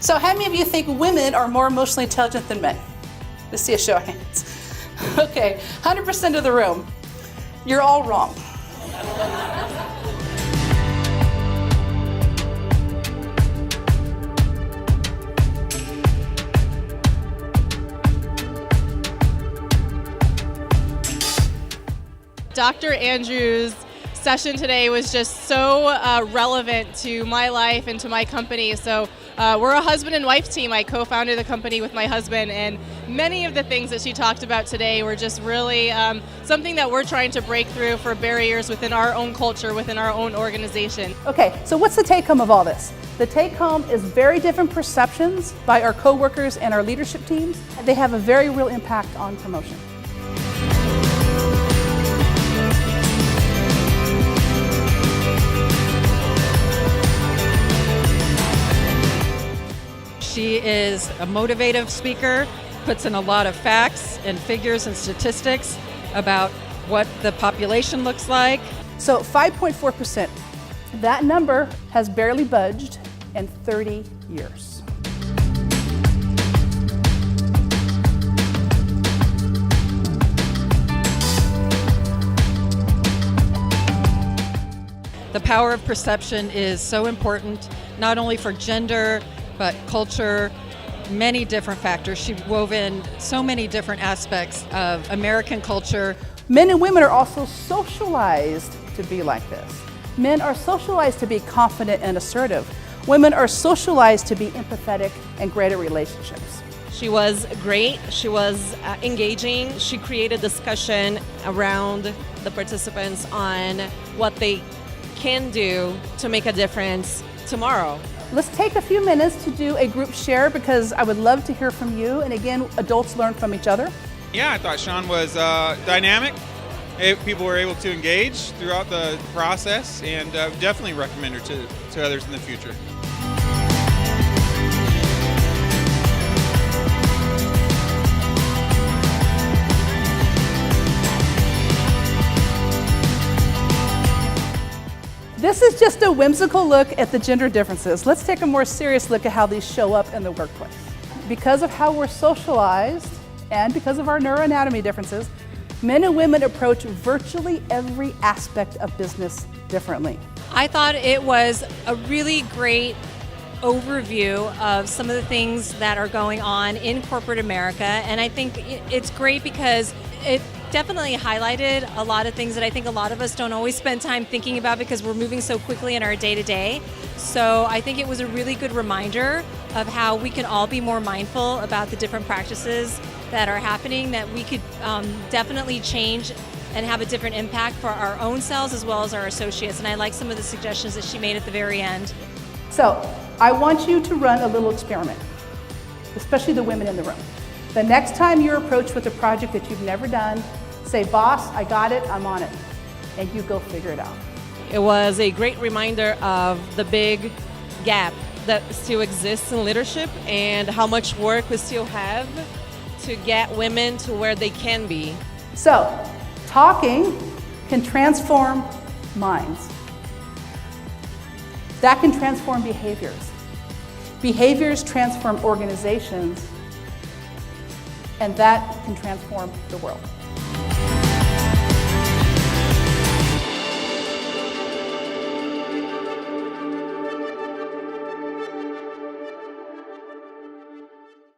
So how many of you think women are more emotionally intelligent than men? Let's see a show of hands. Okay, 100% of the room. You're all wrong. Dr. Andrews' session today was just so relevant to my life and to my company. So we're a husband and wife team. I co-founded the company with my husband, and many of the things that she talked about today were just really something that we're trying to break through for barriers within our own culture, within our own organization. Okay, so what's the take-home of all this? The take-home is very different perceptions by our coworkers and our leadership teams. They have a very real impact on promotion. She is a motivative speaker, puts in a lot of facts and figures and statistics about what the population looks like. So 5.4%, that number has barely budged in 30 years. The power of perception is so important, not only for gender, but culture, many different factors. She wove in so many different aspects of American culture. Men and women are also socialized to be like this. Men are socialized to be confident and assertive. Women are socialized to be empathetic and great at relationships. She was great. She was engaging. She created discussion around the participants on what they can do to make a difference tomorrow. Let's take a few minutes to do a group share because I would love to hear from you. And again, adults learn from each other. Yeah, I thought Shawn was dynamic. People were able to engage throughout the process, and definitely recommend her to others in the future. This is just a whimsical look at the gender differences. Let's take a more serious look at how these show up in the workplace. Because of how we're socialized and because of our neuroanatomy differences, men and women approach virtually every aspect of business differently. I thought it was a really great overview of some of the things that are going on in corporate America, and I think it's great because it definitely highlighted a lot of things that I think a lot of us don't always spend time thinking about because we're moving so quickly in our day-to-day. So I think it was a really good reminder of how we can all be more mindful about the different practices that are happening, that we could definitely change and have a different impact for our own selves as well as our associates. And I like some of the suggestions that she made at the very end. So I want you to run a little experiment, especially the women in the room. The next time you're approached with a project that you've never done, say, boss, I got it, I'm on it, and you go figure it out. It was a great reminder of the big gap that still exists in leadership and how much work we still have to get women to where they can be. So, talking can transform minds. That can transform behaviors. Behaviors transform organizations, and that can transform the world.